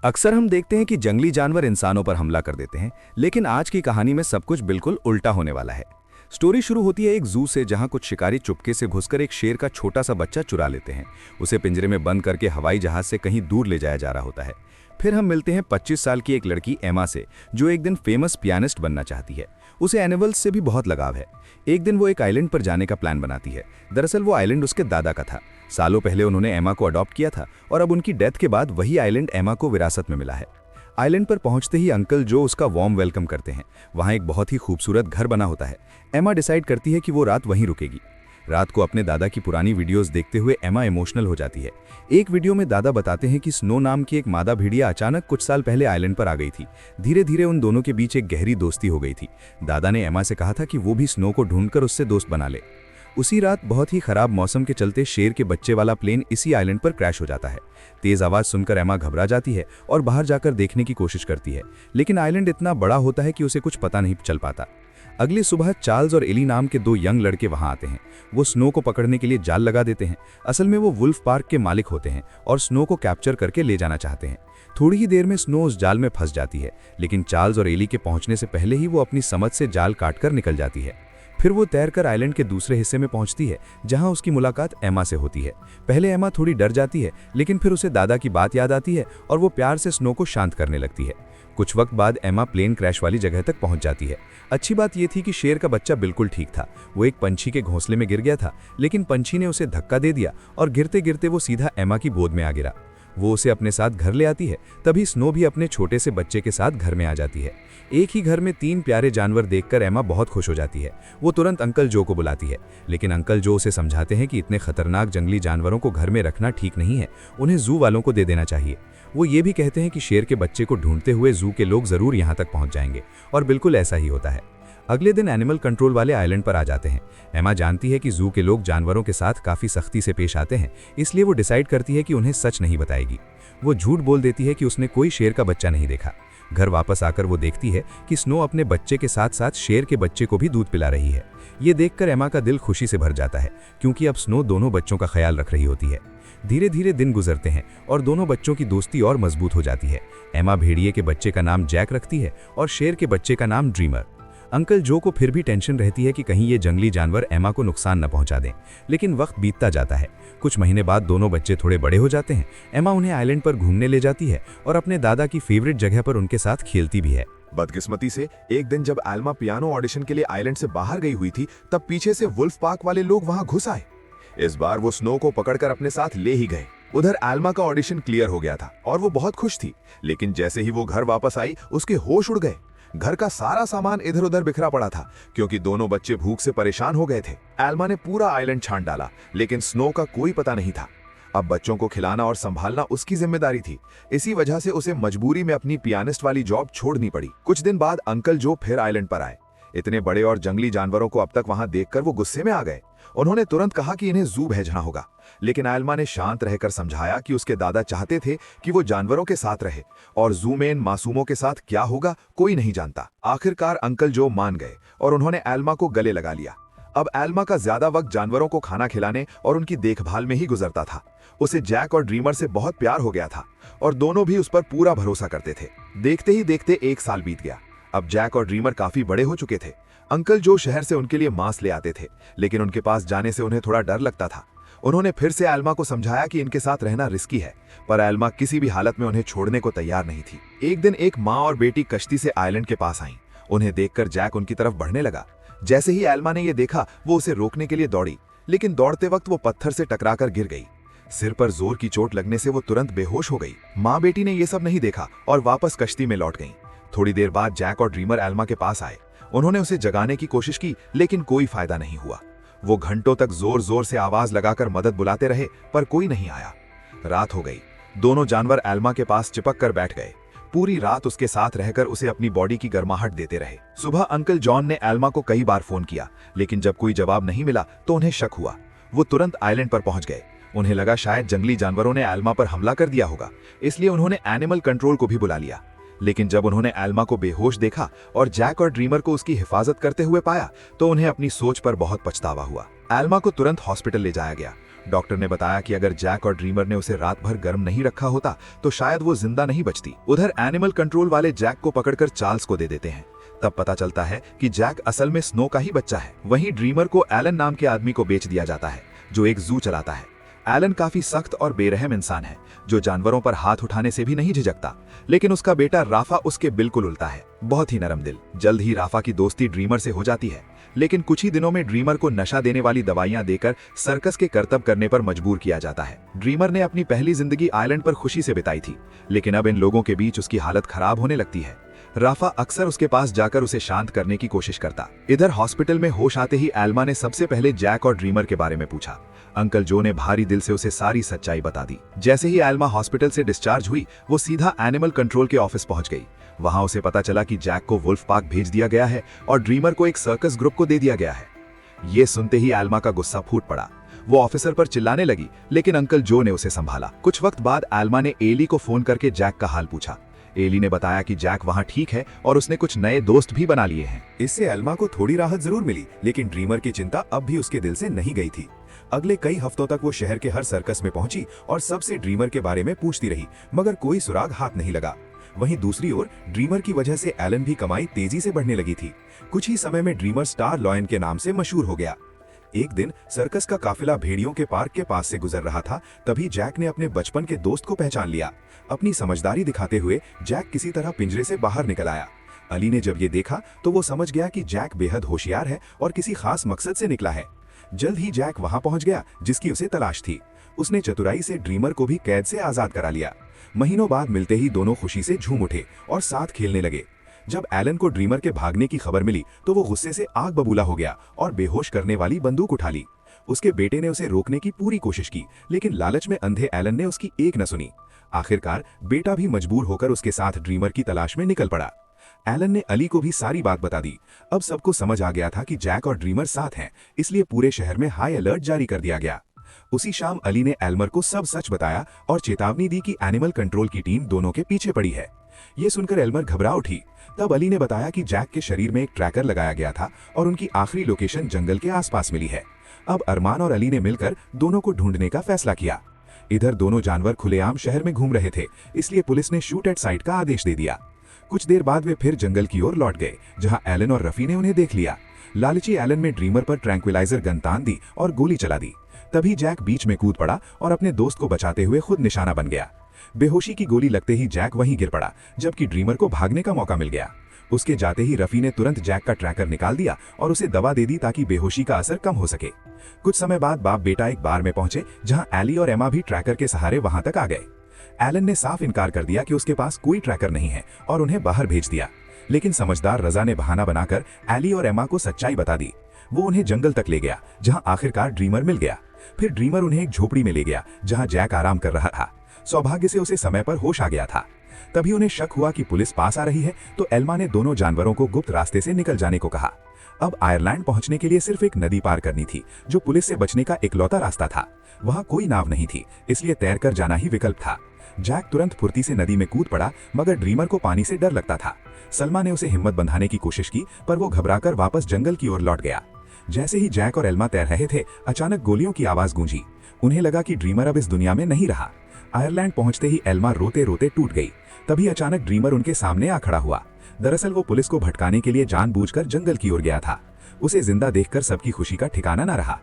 अक्सर हम देखते हैं कि जंगली जानवर इंसानों पर हमला कर देते हैं, लेकिन आज की कहानी में सब कुछ बिल्कुल उल्टा होने वाला है। स्टोरी शुरू होती है एक जू से, जहां कुछ शिकारी चुपके से घुसकर एक शेर का छोटा सा बच्चा चुरा लेते हैं। उसे पिंजरे में बंद करके हवाई जहाज से कहीं दूर ले जाया जा रहा होता है। फिर हम मिलते हैं 25 साल की एक लड़की एमा से, जो एक दिन फेमस पियानिस्ट बनना चाहती है। उसे एनिमल्स से भी बहुत लगाव है। एक दिन वो एक आइलैंड पर जाने का प्लान बनाती है। दरअसल वो आइलैंड उसके दादा का था। सालों पहले उन्होंने एमा को अडॉप्ट किया था और अब उनकी डेथ के बाद वही आइलैंड एमा को विरासत में मिला है। आइलैंड पर पहुंचते ही अंकल जो उसका वार्म वेलकम करते हैं। वहां एक बहुत ही खूबसूरत घर बना होता है। एमा डिसाइड करती है कि वो रात वहीं रुकेगी। रात को अपने दादा की पुरानी वीडियोस देखते हुए एमा इमोशनल हो जाती है। एक वीडियो में दादा बताते हैं कि स्नो नाम की एक मादा भेड़िया अचानक कुछ साल पहले आइलैंड पर आ गई थी। धीरे धीरे उन दोनों के बीच एक गहरी दोस्ती हो गई थी। दादा ने एमा से कहा था कि वो भी स्नो को ढूंढकर उससे दोस्त बना ले। उसी रात बहुत ही खराब मौसम के चलते शेर के बच्चे वाला प्लेन इसी आइलैंड पर क्रैश हो जाता है। तेज आवाज सुनकर एमा घबरा जाती है और बाहर जाकर देखने की कोशिश करती है, लेकिन आइलैंड इतना बड़ा होता है कि उसे कुछ पता नहीं चल पाता। अगली सुबह चार्ल्स और एली नाम के दो यंग लड़के वहां आते हैं। वो स्नो को पकड़ने के लिए जाल लगा देते हैं। असल में वो वुल्फ पार्क के मालिक होते हैं और स्नो को कैप्चर करके ले जाना चाहते हैं। थोड़ी ही देर में स्नो उस जाल में फंस जाती है, लेकिन चार्ल्स और एली के पहुंचने से पहले ही वो अपनी समझ से जाल काटकर निकल जाती है। फिर वो तैरकर आइलैंड के दूसरे हिस्से में पहुंचती है, जहां उसकी मुलाकात एमा से होती है। पहले एमा थोड़ी डर जाती है, लेकिन फिर उसे दादा की बात याद आती है और वो प्यार से स्नो को शांत करने लगती है। कुछ वक्त बाद एमा प्लेन क्रैश वाली जगह तक पहुंच जाती है। अच्छी बात यह थी कि शेर का बच्चा बिल्कुल ठीक था। वो एक पंछी के घोंसले में गिर गया था, लेकिन पंछी ने उसे धक्का दे दिया और गिरते गिरते वो सीधा एमा की गोद में आ गिरा। वो उसे अपने साथ घर ले आती है। तभी स्नो भी अपने छोटे से बच्चे के साथ घर में आ जाती है। एक ही घर में 3 प्यारे जानवर देखकर एमा बहुत खुश हो जाती है। वो तुरंत अंकल जो को बुलाती है, लेकिन अंकल जो उसे समझाते हैं कि इतने खतरनाक जंगली जानवरों को घर में रखना ठीक नहीं है, उन्हें जू वालों को दे देना चाहिए। वो ये भी कहते हैं कि शेर के बच्चे को ढूंढते हुए जू के लोग जरूर यहाँ तक पहुँच जाएंगे, और बिल्कुल ऐसा ही होता है। अगले दिन एनिमल कंट्रोल वाले आइलैंड पर आ जाते हैं। एमा जानती है कि जू के लोग जानवरों के साथ काफी सख्ती से पेश आते हैं, इसलिए वो डिसाइड करती है कि उन्हें सच नहीं बताएगी। वो झूठ बोल देती है कि उसने कोई शेर का बच्चा नहीं देखा। घर वापस आकर वो देखती है कि स्नो अपने बच्चे के साथ साथ शेर के बच्चे को भी दूध पिला रही है। ये देखकर एमा का दिल खुशी से भर जाता है, क्योंकि अब स्नो दोनों बच्चों का ख्याल रख रही होती है। धीरे धीरे दिन गुजरते हैं और दोनों बच्चों की दोस्ती और मजबूत हो जाती है। एमा भेड़िए के बच्चे का नाम जैक रखती है और शेर के बच्चे का नाम ड्रीमर। अंकल जो को फिर भी टेंशन रहती है कि कहीं ये जंगली जानवर एमा को नुकसान न पहुंचा दें, लेकिन वक्त बीतता जाता है। कुछ महीने बाद दोनों बच्चे थोड़े बड़े हो जाते हैं। एमा उन्हें आइलैंड पर घूमने ले जाती है और अपने दादा की फेवरेट जगह पर उनके साथ खेलती भी है। बदकिस्मती से एक दिन जब एल्मा पियानो ऑडिशन के लिए आइलैंड से बाहर गई हुई थी, तब पीछे से वुल्फ पार्क वाले लोग वहां घुस आए। इस बार वो स्नो को पकड़कर अपने साथ ले ही गए। उधर एल्मा का ऑडिशन क्लियर हो गया था और वो बहुत खुश थी, लेकिन जैसे ही वो घर वापस आई, उसके होश उड़ गए। घर का सारा सामान इधर उधर बिखरा पड़ा था, क्योंकि दोनों बच्चे भूख से परेशान हो गए थे। एल्मा ने पूरा आइलैंड छान डाला, लेकिन स्नो का कोई पता नहीं था। अब बच्चों को खिलाना और संभालना उसकी जिम्मेदारी थी। इसी वजह से उसे मजबूरी में अपनी पियानिस्ट वाली जॉब छोड़नी पड़ी। कुछ दिन बाद अंकल जो फिर आइलैंड पर आए। इतने बड़े और जंगली जानवरों को अब तक वहां देखकर वो गुस्से में आ गए। उन्होंने तुरंत कहा कि इन्हें जू भेजना होगा, लेकिन एल्मा ने शांत रहकर समझाया कि उसके दादा चाहते थे कि वो जानवरों के साथ रहे, और जू में इन मासूमों के साथ क्या होगा कोई नहीं जानता। आखिरकार अंकल जो मान गए और उन्होंने एल्मा को गले लगा लिया। अब एल्मा का ज्यादा वक्त जानवरों को खाना खिलाने और उनकी देखभाल में ही गुजरता था। उसे जैक और ड्रीमर से बहुत प्यार हो गया था और दोनों भी उस पर पूरा भरोसा करते थे। देखते ही देखते 1 साल बीत गया। अब जैक और ड्रीमर काफी बड़े हो चुके थे। अंकल जो शहर से उनके लिए मांस ले आते थे, लेकिन उनके पास जाने से उन्हें थोड़ा डर लगता था। उन्होंने फिर से एल्मा को समझाया कि इनके साथ रहना रिस्की है, पर एल्मा किसी भी हालत में उन्हें छोड़ने को तैयार नहीं थी। एक दिन एक माँ और बेटी कश्ती से आइलैंड के पास आईं। उन्हें देखकर जैक उनकी तरफ बढ़ने लगा। जैसे ही एल्मा ने यह देखा, वो उसे रोकने के लिए दौड़ी, लेकिन दौड़ते वक्त वो पत्थर से टकराकर गिर गई। सिर पर जोर की चोट लगने से वो तुरंत बेहोश हो गई। माँ बेटी ने यह सब नहीं देखा और वापस कश्ती में लौट गईं। थोड़ी देर बाद जैक और ड्रीमर एल्मा के पास आए। उन्होंने उसे जगाने की कोशिश की, लेकिन कोई फायदा नहीं हुआ। वो घंटों तक जोर जोर से आवाज लगाकर मदद बुलाते रहे, पर कोई नहीं आया। रात हो गई। दोनों जानवर एल्मा के पास चिपक कर बैठ गए। पूरी रात उसके साथ रहकर उसे अपनी बॉडी की गर्माहट देते रहे। सुबह अंकल जॉन ने एल्मा को कई बार फोन किया, लेकिन जब कोई जवाब नहीं मिला तो उन्हें शक हुआ। वो तुरंत आइलैंड पर पहुंच गए। उन्हें लगा शायद जंगली जानवरों ने एल्मा पर हमला कर दिया होगा, इसलिए उन्होंने एनिमल कंट्रोल को भी बुला लिया। लेकिन जब उन्होंने एल्मा को बेहोश देखा और जैक और ड्रीमर को उसकी हिफाजत करते हुए पाया, तो उन्हें अपनी सोच पर बहुत पछतावा हुआ। एल्मा को तुरंत हॉस्पिटल ले जाया गया। डॉक्टर ने बताया कि अगर जैक और ड्रीमर ने उसे रात भर गर्म नहीं रखा होता तो शायद वो जिंदा नहीं बचती। उधर एनिमल कंट्रोल वाले जैक को पकड़कर चार्ल्स को दे देते हैं। तब पता चलता है कि जैक असल में स्नो का ही बच्चा है। वहीं ड्रीमर को एलन नाम के आदमी को बेच दिया जाता है जो एक जू चलाता है। एलन काफी सख्त और बेरहम इंसान है जो जानवरों पर हाथ उठाने से भी नहीं झिझकता, लेकिन उसका बेटा राफा उसके बिल्कुल उल्टा है, बहुत ही नरम दिल। जल्द ही राफा की दोस्ती ड्रीमर से हो जाती है, लेकिन कुछ ही दिनों में ड्रीमर को नशा देने वाली दवाइयां देकर सर्कस के करतब करने पर मजबूर किया जाता है। ड्रीमर ने अपनी पहली जिंदगी आइलैंड पर खुशी से बिताई थी, लेकिन अब इन लोगों के बीच उसकी हालत खराब होने लगती है। राफा अक्सर उसके पास जाकर उसे शांत करने की कोशिश करता। इधर हॉस्पिटल में होश आते ही एल्मा ने सबसे पहले जैक और ड्रीमर के बारे में पूछा। अंकल जो ने भारी दिल से उसे सारी सच्चाई बता दी। जैसे ही एल्मा हॉस्पिटल से डिस्चार्ज हुई, वो सीधा एनिमल कंट्रोल के ऑफिस पहुंच गई। वहां उसे पता चला कि जैक को वुल्फ पार्क भेज दिया गया है और ड्रीमर को एक सर्कस ग्रुप को दे दिया गया है। ये सुनते ही एल्मा का गुस्सा फूट पड़ा। वो ऑफिसर पर चिल्लाने लगी, लेकिन अंकल जो ने उसे संभाला। कुछ वक्त बाद एल्मा ने एली को फोन करके जैक का हाल पूछा। एली ने बताया कि जैक वहां ठीक है और उसने कुछ नए दोस्त भी बना लिए हैं। इससे एल्मा को थोड़ी राहत जरूर मिली, लेकिन ड्रीमर की चिंता अब भी उसके दिल से नहीं गई थी। अगले कई हफ्तों तक वो शहर के हर सर्कस में पहुंची और सबसे ड्रीमर के बारे में पूछती रही, मगर कोई सुराग हाथ नहीं लगा। वहीं दूसरी ओर ड्रीमर की वजह से एलन की कमाई तेजी से बढ़ने लगी थी। कुछ ही समय में ड्रीमर स्टार लॉयन के नाम से मशहूर हो गया। एक दिन सर्कस का काफिला भेड़ियों के पार्क के पास से गुजर रहा था, तभी जैक ने अपने बचपन के दोस्त को पहचान लिया। अपनी समझदारी दिखाते हुए जैक किसी तरह पिंजरे से बाहर निकल आया। अली ने जब ये देखा तो वो समझ गया कि जैक बेहद होशियार है और किसी खास मकसद से निकला है। जल्द ही जैक वहां पहुंच गया जिसकी उसे तलाश थी। उसने चतुराई से ड्रीमर को भी कैद से आजाद करा लिया। महीनों बाद मिलते ही दोनों खुशी से झूम उठे और साथ खेलने लगे। जब एलन को ड्रीमर के भागने की खबर मिली तो वो गुस्से से आग बबूला हो गया और बेहोश करने वाली बंदूक उठा ली। उसके बेटे ने उसे रोकने की पूरी कोशिश की, लेकिन लालच में अंधे एलन ने उसकी एक न सुनी। आखिरकार बेटा भी मजबूर होकर उसके साथ ड्रीमर की तलाश में निकल पड़ा। एलन ने अली को भी सारी बात बता दी। अब सबको समझ आ गया था कि जैक और ड्रीमर साथ हैं, इसलिए पूरे शहर में हाई अलर्ट जारी कर दिया गया। उसी शाम अली ने एल्मर को सब सच बताया और चेतावनी दी कि एनिमल कंट्रोल की टीम दोनों के पीछे पड़ी है। ये सुनकर एल्मर घबरा उठी। तब अली ने बताया कि जैक के शरीर में एक ट्रैकर लगाया गया था और उनकी आखिरी लोकेशन जंगल के आसपास मिली है। अब अरमान और अली ने मिलकर दोनों को ढूंढने का फैसला किया। इधर दोनों जानवर खुलेआम शहर में घूम रहे थे, इसलिए पुलिस ने शूट एट साइट का आदेश दे दिया। कुछ देर बाद वे फिर जंगल की ओर लौट गए, जहां एलन और रफी ने उन्हें देख लिया। लालची एलन ने ड्रीमर पर ट्रैंक्विलाइजर गन तान दी और गोली चला दी। तभी जैक बीच में कूद पड़ा और अपने दोस्त को बचाते हुए खुद निशाना बन गया। बेहोशी की गोली लगते ही जैक वहीं गिर पड़ा, जबकि ड्रीमर को भागने का मौका मिल गया। उसके जाते ही रफी ने तुरंत जैक का ट्रैकर निकाल दिया और उसे दवा दे दी ताकि बेहोशी का असर कम हो सके। कुछ समय बाद बाप बेटा एक बार में पहुंचे, जहां एली और एमा भी ट्रैकर के सहारे वहां तक आ गए। एलन ने साफ इनकार कर दिया कि उसके पास कोई ट्रैकर नहीं है और उन्हें बाहर भेज दिया, लेकिन समझदार रजा ने बहाना बनाकर एली और एमा को सच्चाई बता दी। वो उन्हें जंगल तक ले गया, जहां आखिरकार ड्रीमर मिल गया। फिर ड्रीमर उन्हें एक झोपड़ी में ले गया, जहां जैक आराम कर रहा था। सौभाग्य से उसे समय पर होश आ गया था। तभी उन्हें शक हुआ कि पुलिस पास आ रही है, तो एल्मा ने दोनों जानवरों को गुप्त रास्ते से निकल जाने को कहा। अब आयरलैंड पहुंचने के लिए सिर्फ एक नदी पार करनी थी, जो पुलिस से बचने का इकलौता रास्ता था। वहां कोई नाव नहीं थी, इसलिए तैरकर जाना ही विकल्प था। जैक तुरंत फुर्ती से नदी में कूद पड़ा, मगर ड्रीमर को पानी से डर लगता था। सलमा ने उसे हिम्मत बंधाने की कोशिश की, पर वो घबराकर वापस जंगल की ओर लौट गया। जैसे ही जैक और एल्मा तैर रहे थे, अचानक गोलियों की आवाज गूंजी। उन्हें लगा कि ड्रीमर अब इस दुनिया में नहीं रहा। आयरलैंड पहुंचते ही एल्मा रोते रोते टूट गई। तभी अचानक ड्रीमर उनके सामने आ खड़ा हुआ। दरअसल वो पुलिस को भटकाने के लिए जानबूझकर जंगल की ओर गया था। उसे जिंदा देखकर सबकी खुशी का ठिकाना न रहा।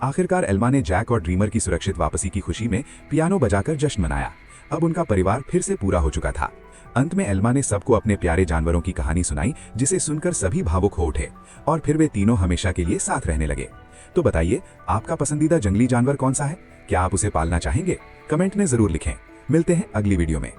आखिरकार एल्मा ने जैक और ड्रीमर की सुरक्षित वापसी की खुशी में पियानो बजाकर जश्न मनाया। अब उनका परिवार फिर से पूरा हो चुका था। अंत में एल्मा ने सबको अपने प्यारे जानवरों की कहानी सुनाई, जिसे सुनकर सभी भावुक हो उठे और फिर वे तीनों हमेशा के लिए साथ रहने लगे। तो बताइए, आपका पसंदीदा जंगली जानवर कौन सा है? क्या आप उसे पालना चाहेंगे? कमेंट में जरूर लिखें। मिलते हैं अगली वीडियो में।